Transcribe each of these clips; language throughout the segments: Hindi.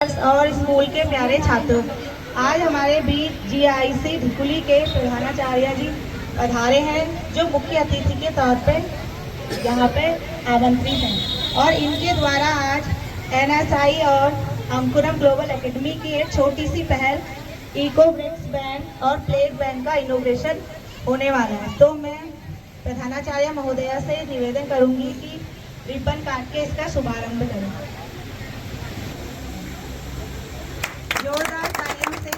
और स्कूल के प्यारे छात्रों, आज हमारे बीच जीआईसी ढिकुली के प्रधानाचार्य जी पधारे हैं, जो मुख्य अतिथि के तौर पे यहाँ पे आमंत्रित हैं और इनके द्वारा आज एनएसआई और अंकुरम ग्लोबल एकेडमी की एक छोटी सी पहल इको ब्रिक्स बैंड और प्लेट बैंड का इनोग्रेशन होने वाला है। तो मैं प्रधानाचार्य महोदया से निवेदन करूंगी कि रिबन काट के इसका शुभारंभ करें। जोरदार तालियों से।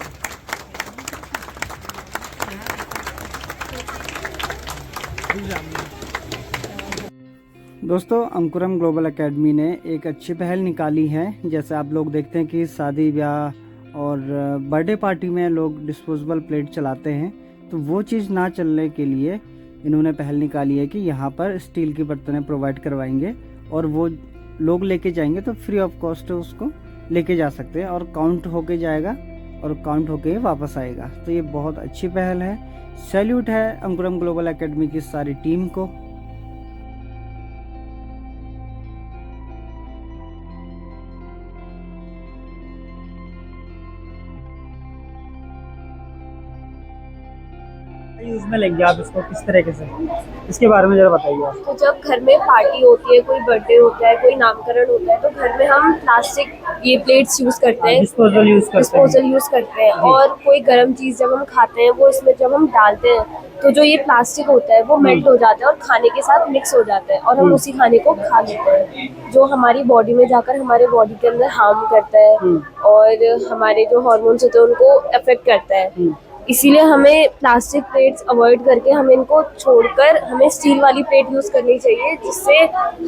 दोस्तों, अंकुरम ग्लोबल एकेडमी ने एक अच्छी पहल निकाली है। जैसे आप लोग देखते हैं कि शादी ब्याह और बर्थडे पार्टी में लोग डिस्पोजेबल प्लेट चलाते हैं, तो वो चीज़ ना चलने के लिए इन्होंने पहल निकाली है कि यहाँ पर स्टील की बर्तनें प्रोवाइड करवाएंगे और वो लोग लेके जाएंगे तो फ्री ऑफ कॉस्ट उसको लेके जा सकते हैं और काउंट होके जाएगा और काउंट होके वापस आएगा। तो ये बहुत अच्छी पहल है। सैल्यूट है अंकुरम ग्लोबल एकेडमी की सारी टीम को। यूज में लेंगे आप इसको किस तरीके से, इसके बारे में जरा बताइए आप। तो जब घर में पार्टी होती है, कोई बर्थडे होता है, कोई नामकरण होता है, तो घर में हम प्लास्टिक ये प्लेट्स यूज करते हैं, डिस्पोजल यूज करते हैं। और कोई गर्म चीज जब हम खाते हैं वो इसमें जब हम डालते हैं तो जो ये प्लास्टिक होता है वो मेल्ट हो जाता है और खाने के साथ मिक्स हो जाता है और हम उसी खाने को खा लेते हैं, जो हमारी बॉडी में जाकर हमारे बॉडी के अंदर हार्म करता है और हमारे जो हार्मोन्स होते हैं उनको अफेक्ट करता है। इसीलिए हमें प्लास्टिक प्लेट्स अवॉइड करके हमें इनको छोड़कर हमें स्टील वाली प्लेट यूज़ करनी चाहिए, जिससे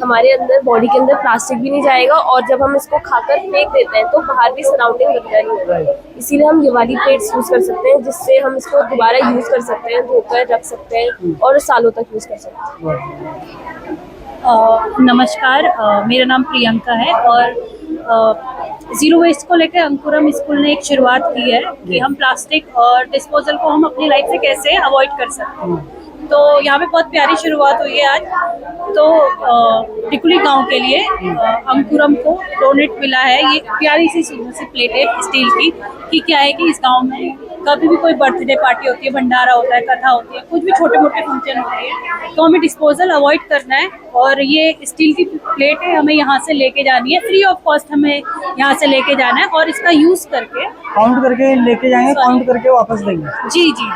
हमारे अंदर बॉडी के अंदर प्लास्टिक भी नहीं जाएगा और जब हम इसको खाकर फेंक देते हैं तो बाहर भी सराउंडिंग गंदा नहीं होगा। इसीलिए हम ये वाली प्लेट्स यूज़ कर सकते हैं, जिससे हम इसको दोबारा यूज़ कर सकते हैं, धोकर रख सकते हैं और सालों तक यूज़ कर सकते हैं। नमस्कार, मेरा नाम प्रियंका है और ज़ीरो वेस्ट को लेकर अंकुरम स्कूल ने एक शुरुआत की है कि हम प्लास्टिक और डिस्पोजल को हम अपनी लाइफ से कैसे अवॉइड कर सकते हैं। तो यहाँ पे बहुत प्यारी शुरुआत हुई है आज। तो टिकुली गांव के लिए अंकुरम को डोनेट मिला है ये प्यारी सी सुंदर सी प्लेट है स्टील की। कि क्या है कि इस गांव में कभी भी कोई बर्थडे पार्टी होती है, भंडारा होता है, कथा होती है, कुछ भी छोटे मोटे फंक्शन होते हैं, तो हमें डिस्पोजल अवॉइड करना है और ये स्टील की प्लेट है हमें यहाँ से लेके जानी है, फ्री ऑफ कॉस्ट हमें यहाँ से लेके जाना है और इसका यूज़ करके काउंट करके लेके जाएंगे, काउंट करके वापस देंगे। जी जी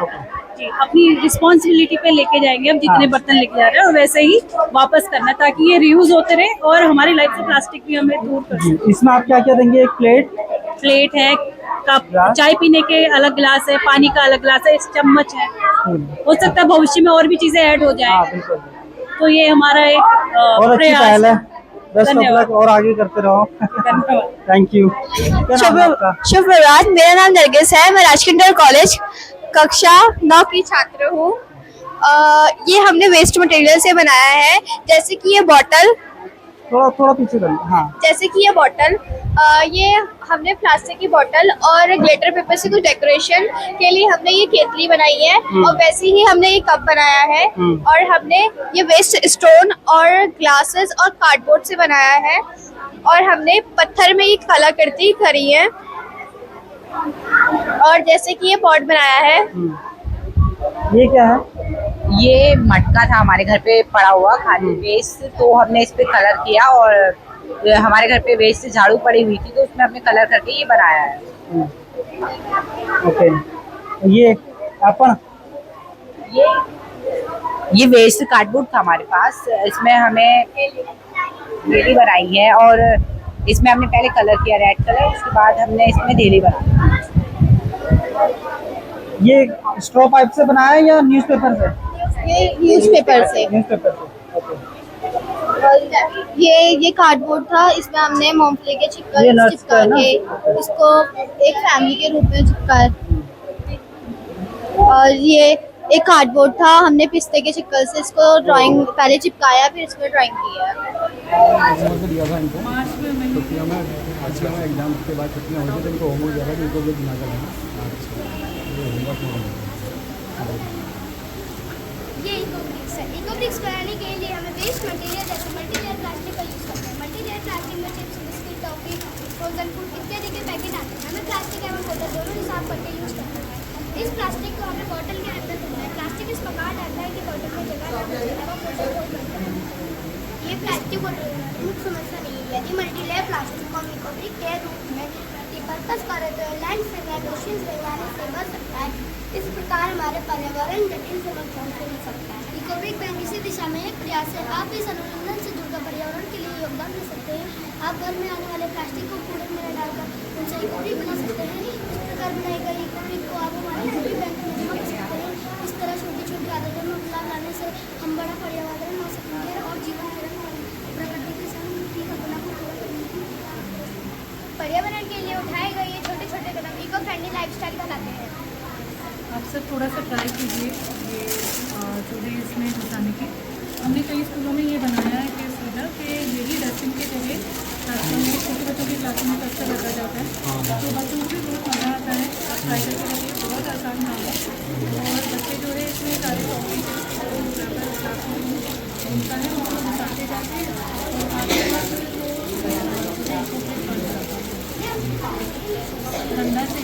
जी, अपनी रिस्पॉन्सिबिलिटी पे लेके जाएंगे हम जितने बर्तन लेके जा रहे हैं और वैसे ही वापस करना है ताकि ये रियूज होते रहे और हमारी लाइफ से प्लास्टिक भी हमें दूर कर सके। इसमें आप क्या क्या देंगे? एक प्लेट है, कप, चाय पीने के अलग गिलास है, पानी का अलग गिलास है, चम्मच है। हो सकता है भविष्य में और भी चीजें ऐड हो जाए। तो ये हमारा एक प्रयास है। धन्यवाद और आगे करते रहो। Thank you. शुभ प्रभात, मेरा नाम नरगिस है। मैं राजकीय इंटर कॉलेज कक्षा 9 की छात्र हूँ। ये हमने वेस्ट मटेरियल से बनाया है, जैसे कि ये बॉटल, थोड़ा पीछे कर। हाँ, जैसे कि ये बॉटल, ये हमने प्लास्टिक की बॉटल और ग्लिटर पेपर से कुछ डेकोरेशन के लिए हमने ये केतली बनाई है और वैसे ही हमने ये कप बनाया है और हमने ये वेस्ट स्टोन और ग्लासेस और कार्डबोर्ड से बनाया है और हमने पत्थर में ये कलाकृति करी है और जैसे कि ये पॉट बनाया है। ये क्या है? ये मटका था हमारे घर पे पड़ा हुआ खाली वेस्ट, तो हमने इस पे कलर किया और हमारे घर पे वेस्ट से झाड़ू पड़ी हुई थी तो उसमें हमने कलर करके ये बनाया है। ओके, ये अपन ये वेस्ट कार्डबोर्ड था हमारे पास, इसमें हमें डेली बनाई है और इसमें हमने पहले कलर किया रेड कलर, उसके बाद हमने इसमें डेली बनाई। ये स्ट्रॉ पाइप से बनाया है या न्यूज़पेपर से? ये न्यूज़पेपर से। ये कार्डबोर्ड था, इसमें हमने मूंगफली के छिक्कर चिपका के इसको एक फैमिली के रूप में चिपका है। और ये एक कार्डबोर्ड था, हमने पिस्ते के छिक्कर से इसको ड्राइंग पहले चिपकाया, फिर इसमें ड्राइंग किया। एग्जाम के बाद छुट्टियाँ हो गई तो होमवर्क ज़्यादा इनको भी बना कर ये इको ब्रिक्स बनाने के लिए हमें वेस्ट मटेरियल जैसे मल्टीलेयर प्लास्टिक का यूज़ करते हैं। मल्टीलेयर प्लास्टिक में chips, biscuit, toffee frozen food इत्यादि के पैकेट आते हैं। हमें प्लास्टिक एवं बोतल दोनों ही साफ करके यूज़ करना है। इस प्लास्टिक को हमें बॉटल के अंदर भरना है। प्लास्टिक इस प्रकार डालना है कि बॉटल में जगह ना बचे एवं फ्रोजन फूड बनता है। ये प्लास्टिक और मुख्य समस्या नहीं है। यदि मल्टीलेयर प्लास्टिक को रिकवरी के रूप में मल्टीपर्पज करे तो लैंडफिल या ओशियंस में जाने से बच सकता है। इस प्रकार हमारे पर्यावरण जटिल समस्याओं से बच सकता है। रिकवरी बैंक इसी दिशा में एक प्रयास है। आप इस अनुसंधान से जुड़कर पर्यावरण के लिए योगदान दे सकते हैं। आप घर में आने वाले प्लास्टिक को कूड़े में डालकर उनसे रिकवरी बना सकते हैं। इस प्रकार बनाई गई रिकवरी को आप हमारे रिकवरी बैंक में जमा कर सकते हैं। इस तरह छोटी छोटी आदतों में बदलाव लाने से हम बड़ा पर्यावरण बना सकेंगे और जीवन प्रकृति के संग की कल्पना को पूरा करेंगे। पर्यावरण के लिए उठाए गए ये छोटे छोटे कदम इको फ्रेंडली लाइफस्टाइल कहलाते हैं। आप सब थोड़ा सा ट्राई कीजिए ये चूल्हे इसमें घुसाने की। हमने कई स्कूलों में ये बनाया है कि सुविधा कि यही डस्टबिन के जगह क्लासरूम में छोटे बच्चों की क्लासरूम में कचरा रखा जाता है, तो बच्चों को भी बहुत मज़ा आता है। आप ट्राई करके देखिए, बहुत आसान काम है। और बच्चे जो है इसमें सारे टॉपिक उनका है उनको घुसाते जाते हैं और आगे गंदा से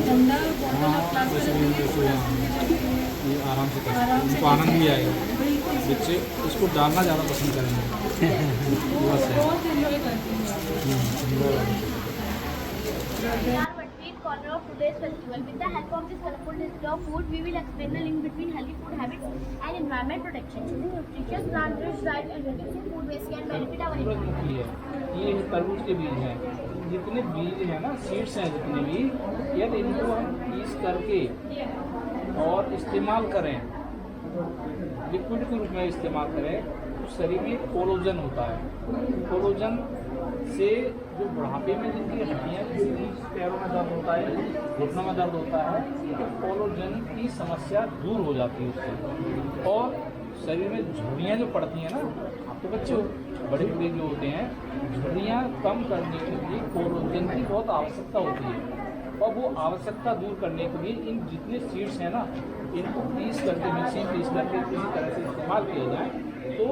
गंदा बॉटल आप क्लास में ये आराम से करते हैं, उनको आनंद भी आएगा। बच्चे इसको डालना ज़्यादा पसंद करेंगे। बस है। बहुत एंजॉय करते हैं। We are at street corner of today's festival. With the help of this colorful display of food, we will explain the link between healthy food habits and environment protection. Choosing nutritious plant-rich diet and reducing food waste can benefit our environment. ये तरबूज के बीज हैं। जितने बीज हैं ना, सीड्स हैं जितने भी, यदि इनको हम पीस करके और इस्तेमाल करें, लिक्विड के रूप में इस्तेमाल करें, तो शरीर में कोलोजन होता है। कोलोजन से जो बुढ़ापे में जिनकी हड्डियाँ, पैरों में दर्द होता है, घुटनों में दर्द होता है, तो कोलोजन की समस्या दूर हो जाती है उससे। और शरीर में झुर्रियाँ जो पड़ती हैं ना, आप तो बच्चे बड़े बूढ़े जो होते हैं, झुर्रियाँ कम करने के लिए कोलोजन की बहुत आवश्यकता होती है। और वो आवश्यकता दूर करने के लिए इन जितने सीड्स हैं ना, इनको पीस करके, मिक्सी में पीस करके किसी तरह से इस्तेमाल किया जाए तो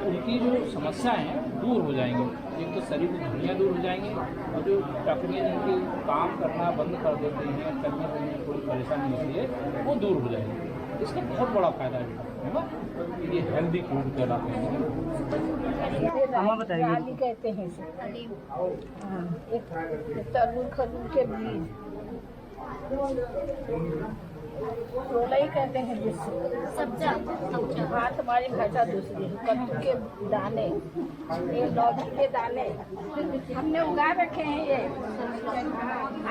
उनकी जो समस्याएं हैं दूर हो जाएंगी। एक तो शरीर की झुर्रियाँ दूर हो जाएंगी और जो टकरियाँ जिनके काम करना बंद कर देते हैं, चलने फिरने में थोड़ी परेशानी होती है, वो दूर हो जाएंगी। इसका बहुत बड़ा फायदा है ना, ये हेल्दी फूड कहलाते हैं। दाली कहते हैं इसे। हाँ, एक तरबूज खजूर के बीज, चोलाई कहते हैं जिससे। सब्जा हाँ, तुम्हारी भाषा दूसरी है। कद्दू के दाने, ये लौकी के दाने हमने उगा रखे हैं। ये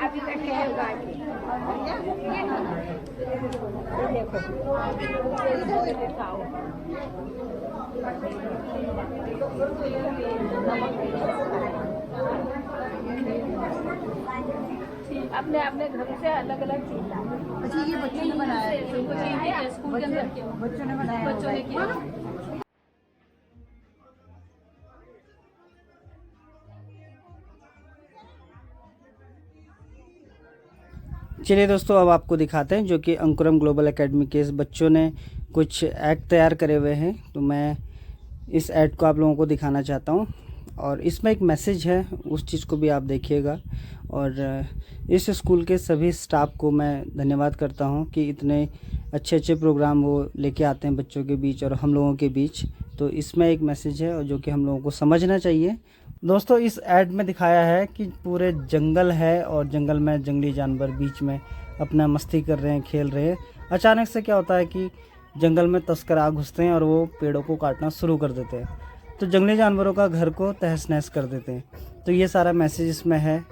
अभी रखे हैं उगा के। ये देखो, ये दिखाओ। अपने अपने घर से अलग अलग चीज लाए। अच्छा, ये बच्चों ने बनाया है? स्कूल के अंदर बच्चों ने बनाया, बच्चों ने किया। चलिए दोस्तों, अब आपको दिखाते हैं जो कि अंकुरम ग्लोबल एकेडमी के इस बच्चों ने कुछ ऐड तैयार करे हुए हैं। तो मैं इस ऐड को आप लोगों को दिखाना चाहता हूं और इसमें एक मैसेज है, उस चीज़ को भी आप देखिएगा। और इस स्कूल के सभी स्टाफ को मैं धन्यवाद करता हूं कि इतने अच्छे अच्छे प्रोग्राम वो लेके आते हैं बच्चों के बीच और हम लोगों के बीच। तो इसमें एक मैसेज है और जो कि हम लोगों को समझना चाहिए। दोस्तों, इस ऐड में दिखाया है कि पूरे जंगल है और जंगल में जंगली जानवर बीच में अपना मस्ती कर रहे हैं, खेल रहे हैं। अचानक से क्या होता है कि जंगल में तस्कर आ घुसते हैं और वो पेड़ों को काटना शुरू कर देते हैं, तो जंगली जानवरों का घर को तहस नहस कर देते हैं। तो ये सारा मैसेज इसमें है।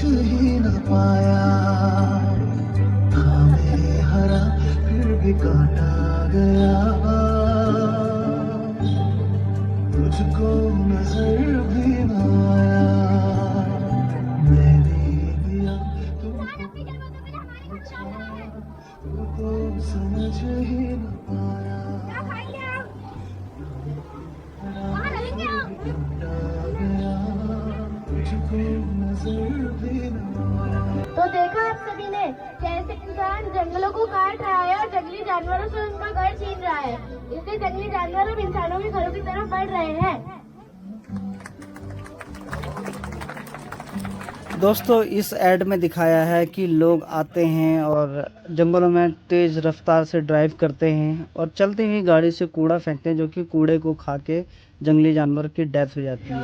ही न पाया, था मैं हरा फिर भी काटा गया, तुझको नजर भी न आया, मैंने दिया तू तो समझ ही न पाया, तो देखा आप सभी ने कैसे इंसान जंगलों को काट रहा है और जंगली जानवरों से उनका घर छीन रहा है। इसलिए जंगली जानवर अब इंसानों के घरों की तरफ बढ़ रहे हैं। दोस्तों इस ऐड में दिखाया है कि लोग आते हैं और जंगलों में तेज़ रफ्तार से ड्राइव करते हैं और चलती हुई गाड़ी से कूड़ा फेंकते हैं, जो कि कूड़े को खा के जंगली जानवर की डेथ हो जाती है।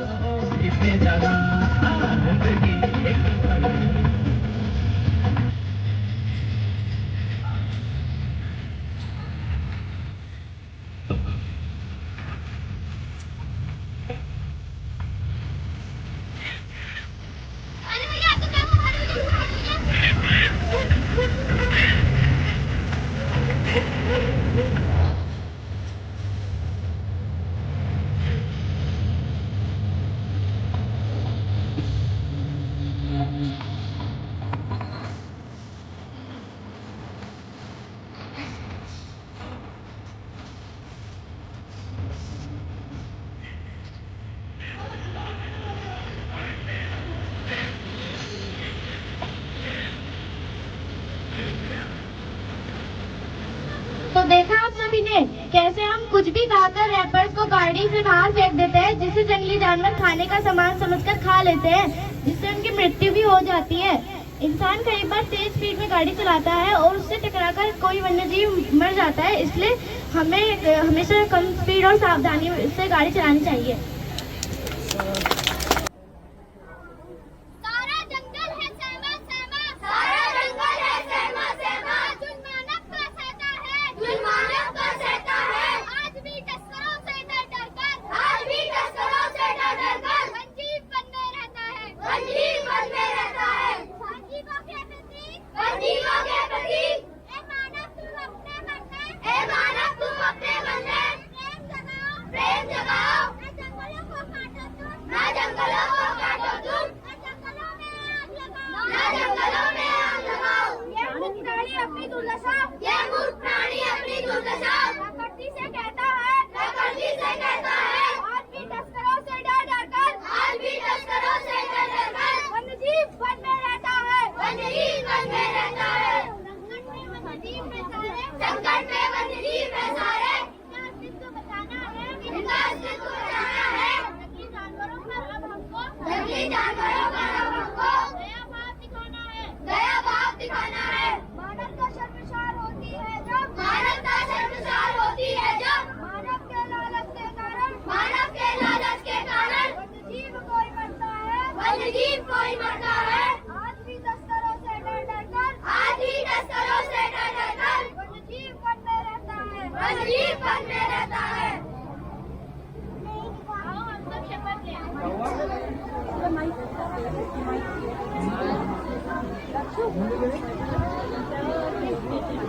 तो देखा आप सभी ने कैसे हम कुछ भी खाकर रैपर्स को गाड़ी से बाहर फेंक देते हैं, जिसे जंगली जानवर खाने का सामान समझकर खा लेते हैं, जिससे उनकी मृत्यु भी हो जाती है। इंसान कई बार तेज स्पीड में गाड़ी चलाता है और उससे टकराकर कोई वन्यजीव मर जाता है, इसलिए हमें हमेशा कम स्पीड और सावधानी से गाड़ी चलानी चाहिए।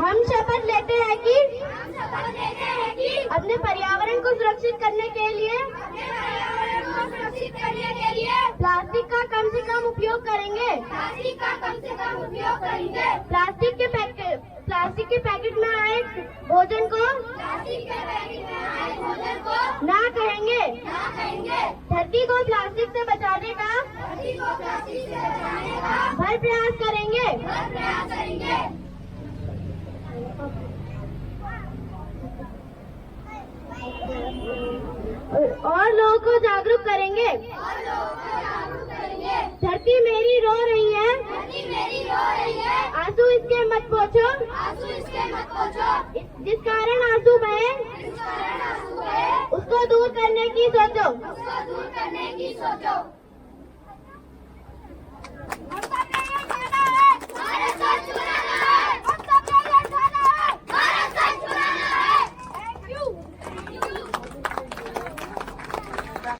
हम शपथ लेते हैं कि अपने पर्यावरण को सुरक्षित करने के लिए प्लास्टिक का कम से कम उपयोग करेंगे। प्लास्टिक के पैकेट में आए भोजन को ना कहेंगे। धरती को प्लास्टिक से बचाने का भर प्रयास करेंगे। और लोगों को जागरूक करेंगे। धरती मेरी रो रही है, आंसू इसके मत पोंछो। जिस कारण आंसू बहे उसको दूर करने की सोचो।